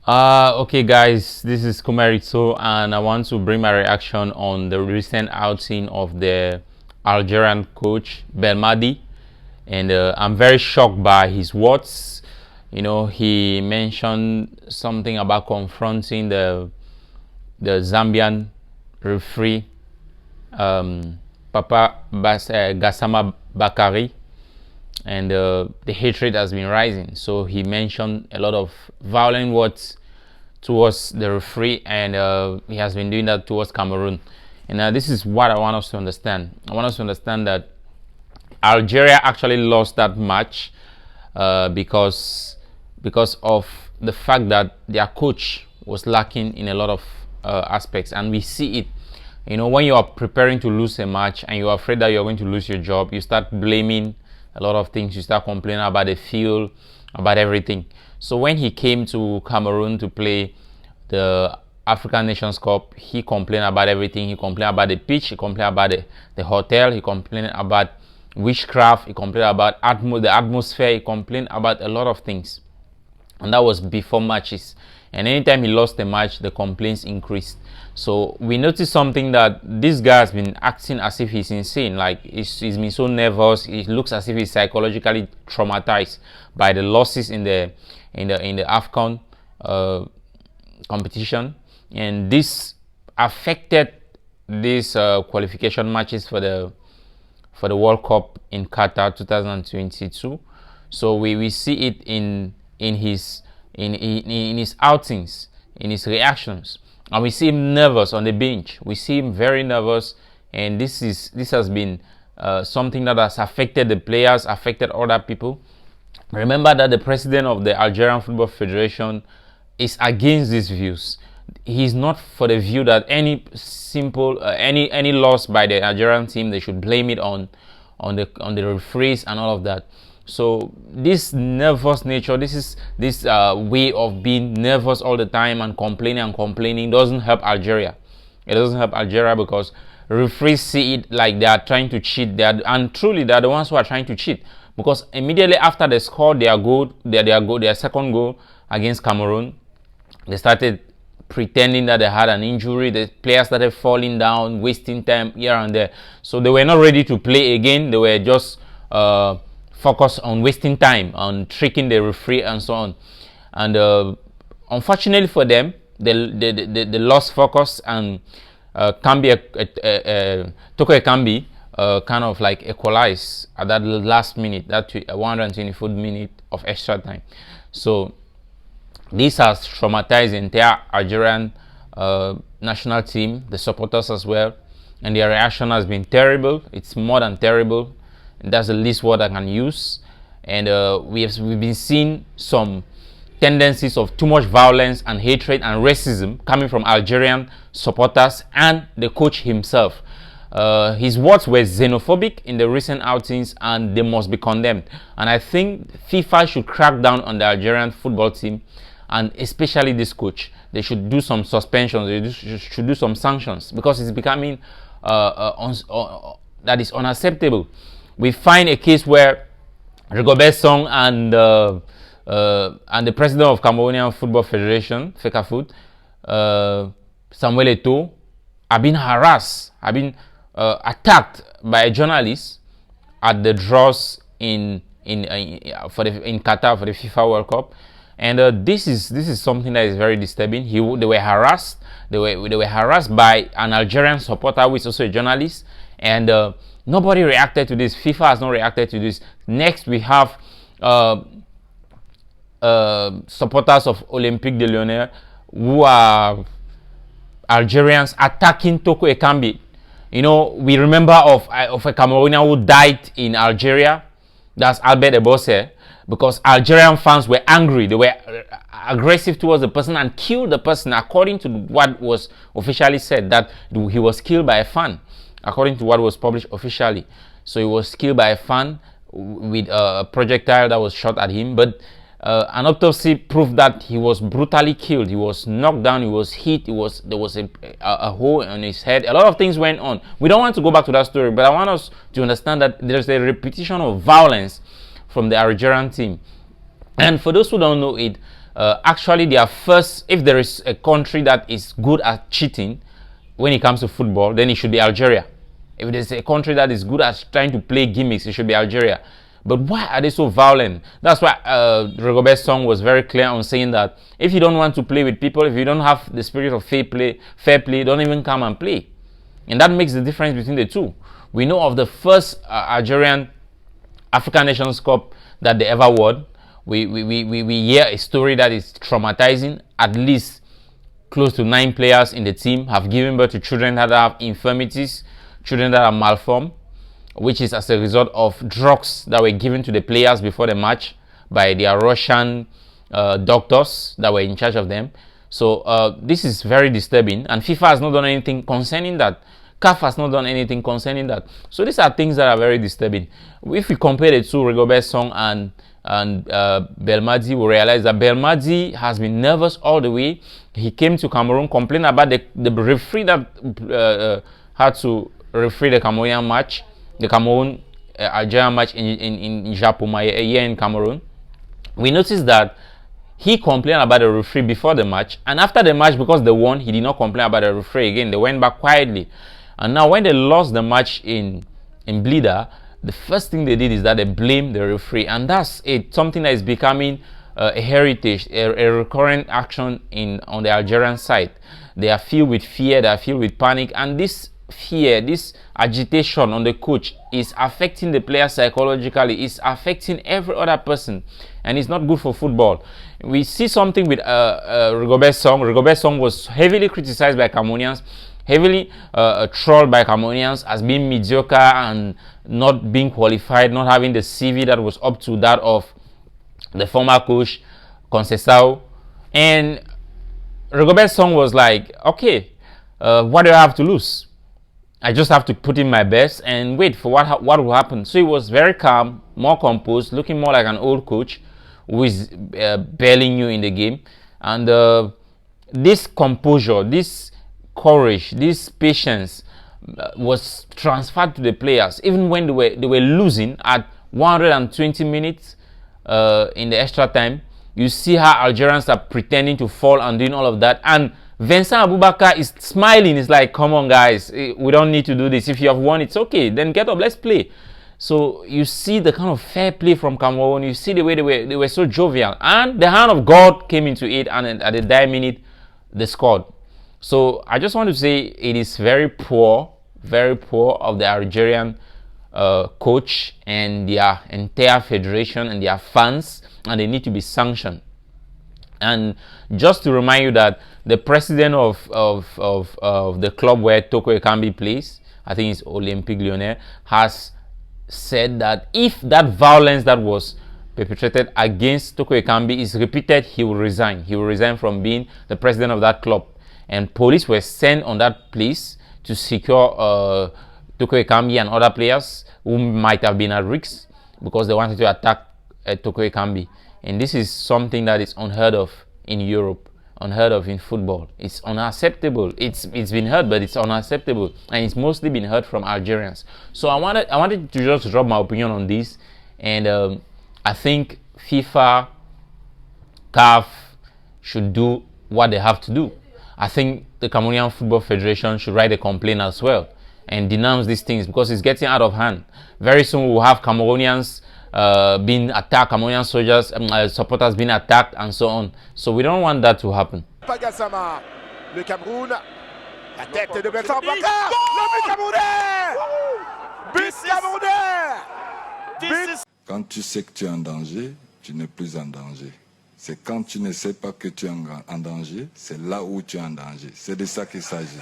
Okay guys, this is Kumarito and I want to bring my reaction on the recent outing of the Algerian coach Belmadi, and I'm very shocked by his words. He mentioned something about confronting the Zambian referee, Gasama Bakari, and the hatred has been rising. So he mentioned a lot of violent words towards the referee, and he has been doing that towards Cameroon. And this is what I want us to understand. I want us to understand that Algeria actually lost that match because of the fact that their coach was lacking in a lot of aspects, and we see it. When you are preparing to lose a match and you are afraid that you're going to lose your job, you start blaming a lot of things. You start complaining about the field, about everything. So when he came to Cameroon to play the African Nations Cup, he complained about everything. He complained about the pitch, he complained about the hotel, he complained about witchcraft, he complained about the atmosphere, he complained about a lot of things. And that was before matches. And anytime he lost a match, the complaints increased. So we noticed something, that this guy has been acting as if he's insane. Like he's been so nervous. It looks as if he's psychologically traumatized by the losses in the AFCON competition, and this affected these qualification matches for the World Cup in Qatar 2022. So we see it in his outings, in his reactions, and we see him nervous on the bench. We see him very nervous, and this has been something that has affected the players, affected other people. Remember that the president of the Algerian Football Federation is against these views. He's not for the view that any loss by the Algerian team, they should blame it on the referees and all of that. So this nervous nature, this way of being nervous all the time and complaining doesn't help Algeria. It doesn't help Algeria because referees see it like they are trying to cheat. And truly they are the ones who are trying to cheat, because immediately after they scored their second goal against Cameroon, they started pretending that they had an injury. The players started falling down, wasting time here and there. So they were not ready to play again. They were just focused on wasting time, on tricking the referee and so on. And unfortunately for them, they lost focus, and Toko Ekambi kind of like equalized at that last minute, that 124th minute of extra time. So this has traumatized the entire Algerian national team, the supporters as well, and their reaction has been terrible. It's more than terrible. That's the least word I can use. And we've been seeing some tendencies of too much violence and hatred and racism coming from Algerian supporters and the coach himself. His words were xenophobic in the recent outings, and they must be condemned. And I think FIFA should crack down on the Algerian football team, and especially this coach. They should do some suspensions, they should do some sanctions, because it's becoming that is unacceptable. We find a case where Rigobert Song and the president of Cameroonian Football Federation, FECAFOOT, Samuel Eto'o, have been harassed, have been attacked by a journalist at the draws in Qatar for the FIFA World Cup. And this is something that is very disturbing. They were harassed. They were harassed by an Algerian supporter who is also a journalist, and nobody reacted to this. FIFA has not reacted to this. Next, we have supporters of Olympique de Lyonnais, who are Algerians, attacking Toko Ekambi. We remember of a Cameroonian who died in Algeria. That's Albert Ebose, because Algerian fans were angry. They were aggressive towards the person and killed the person, according to what was officially said, that he was killed by a fan, according to what was published officially. So he was killed by a fan with a projectile that was shot at him. But an autopsy proved that he was brutally killed. He was knocked down, he was hit, there was a hole in his head. A lot of things went on. We don't want to go back to that story, but I want us to understand that there's a repetition of violence from the Algerian team. And for those who don't know it, actually their first, if there is a country that is good at cheating when it comes to football, then it should be Algeria. If there's a country that is good at trying to play gimmicks, it should be Algeria. But why are they so violent? That's why Rigobert's song was very clear on saying that if you don't want to play with people, if you don't have the spirit of fair play, don't even come and play. And that makes the difference between the two. We know of the first Algerian African Nations Cup that they ever won. We hear a story that is traumatizing. At least close to 9 players in the team have given birth to children that have infirmities, children that are malformed, which is as a result of drugs that were given to the players before the match by their Russian doctors that were in charge of them. So this is very disturbing, and FIFA has not done anything concerning that. CAF has not done anything concerning that. So these are things that are very disturbing. If we compare the two, Rigobert's song and Belmadi, we realize that Belmadi has been nervous all the way. He came to Cameroon, complained about the referee that had to referee the Cameroonian match, the Cameroon Algerian match in Japoma here in Cameroon. We noticed that he complained about the referee before the match, and after the match, because they won, he did not complain about the referee again. They went back quietly. And now when they lost the match in Blida, the first thing they did is that they blamed the referee, and that's something that is becoming a heritage, a recurrent action on the Algerian side. They are filled with fear, they are filled with panic, and this fear, this agitation on the coach is affecting the player psychologically, is affecting every other person, and it's not good for football. We see something with Rigobert's song. Rigobert's song was heavily criticized by Cameroonians, heavily trolled by Cameroonians as being mediocre and not being qualified, not having the CV that was up to that of the former coach Conceição. And Rigobert's song was like, okay, what do I have to lose? I just have to put in my best and wait for what will happen. So he was very calm, more composed, looking more like an old coach who is bailing you in the game. And this composure, this courage, this patience was transferred to the players. Even when they were losing at 120 minutes in the extra time, you see how Algerians are pretending to fall and doing all of that. And Vincent Aboubakar is smiling. It's like, come on guys, we don't need to do this. If you have won, it's okay. Then get up, let's play. So you see the kind of fair play from Cameroon. You see the way they were so jovial. And the hand of God came into it, and at the dying minute, they scored. So I just want to say it is very poor of the Algerian coach and their entire federation and their fans, and they need to be sanctioned. And just to remind you that the president of the club where Toko Ekambi plays, I think it's Olympique Lyonnais, has said that if that violence that was perpetrated against Toko Ekambi is repeated, he will resign. He will resign from being the president of that club. And police were sent on that place to secure Toko Ekambi and other players who might have been at risk because they wanted to attack Toko Ekambi. And this is something that is unheard of in Europe, unheard of in football. It's unacceptable. It's been heard, but it's unacceptable, and it's mostly been heard from Algerians. So I wanted to just drop my opinion on this, and I think FIFA, CAF should do what they have to do. I think the Cameroonian Football Federation should write a complaint as well and denounce these things because it's getting out of hand. Very soon we will have Cameroonians being attacked, Cameroonian soldiers, supporters being attacked, and so on. So we don't want that to happen. Gasama, le Cameroun, la tête de Vincent Aboubakar, le but camerounais, but camerounais. Quand tu sais que tu es en danger, tu n'es plus en danger. C'est quand tu ne sais pas que tu es en danger, c'est là où tu es en danger. C'est de ça qu'il s'agit.